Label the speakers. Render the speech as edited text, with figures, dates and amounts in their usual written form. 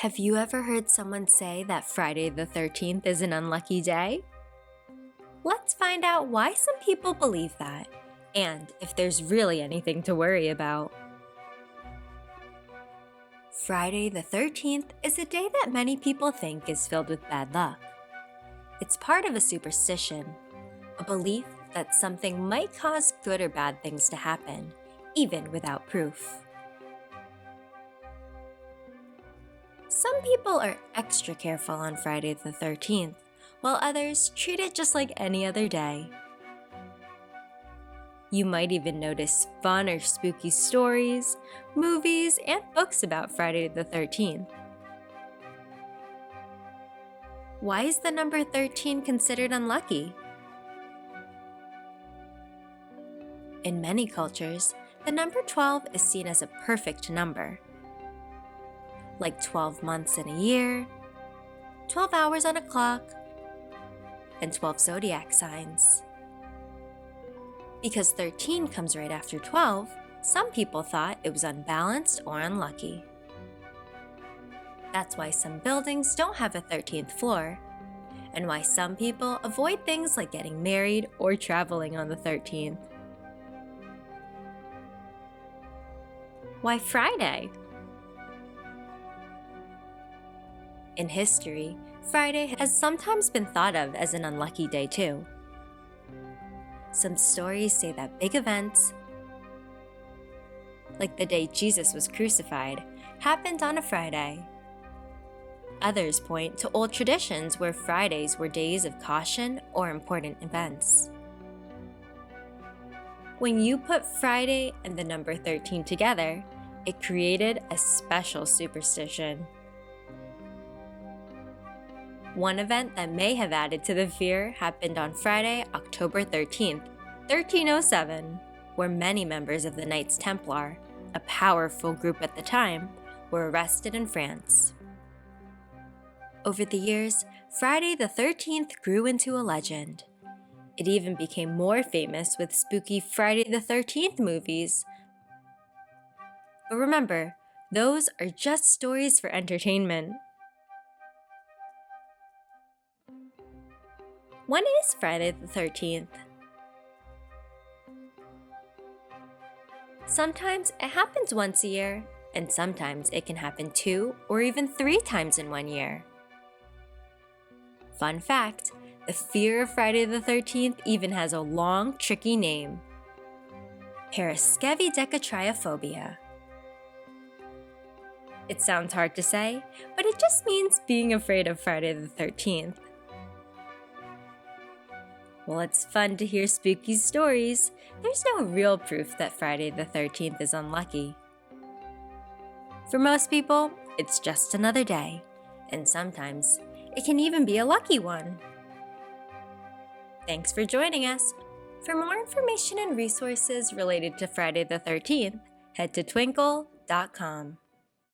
Speaker 1: Have you ever heard someone say that Friday the 13th is an unlucky day? Let's find out why some people believe that, and if there's really anything to worry about. Friday the 13th is a day that many people think is filled with bad luck. It's part of a superstition, a belief that something might cause good or bad things to happen, even without proof. Some people are extra careful on Friday the 13th, while others treat it just like any other day. You might even notice fun or spooky stories, movies, and books about Friday the 13th. Why is the number 13 considered unlucky? In many cultures, the number 12 is seen as a perfect number, like 12 months in a year, 12 hours on a clock, and 12 zodiac signs. Because 13 comes right after 12, some people thought it was unbalanced or unlucky. That's why some buildings don't have a 13th floor, and why some people avoid things like getting married or traveling on the 13th. Why Friday? In history, Friday has sometimes been thought of as an unlucky day too. Some stories say that big events, like the day Jesus was crucified, happened on a Friday. Others point to old traditions where Fridays were days of caution or important events. When you put Friday and the number 13 together, it created a special superstition. One event that may have added to the fear happened on Friday, October 13th, 1307, where many members of the Knights Templar, a powerful group at the time, were arrested in France. Over the years, Friday the 13th grew into a legend. It even became more famous with spooky Friday the 13th movies. But remember, those are just stories for entertainment. When is Friday the 13th? Sometimes it happens once a year, and sometimes it can happen 2 or even 3 times in 1 year. Fun fact, the fear of Friday the 13th even has a long, tricky name: Paraskevidekatriaphobia. It sounds hard to say, but it just means being afraid of Friday the 13th. Well, it's fun to hear spooky stories. There's no real proof that Friday the 13th is unlucky. For most people, it's just another day, and sometimes it can even be a lucky one. Thanks for joining us. For more information and resources related to Friday the 13th, head to twinkl.com.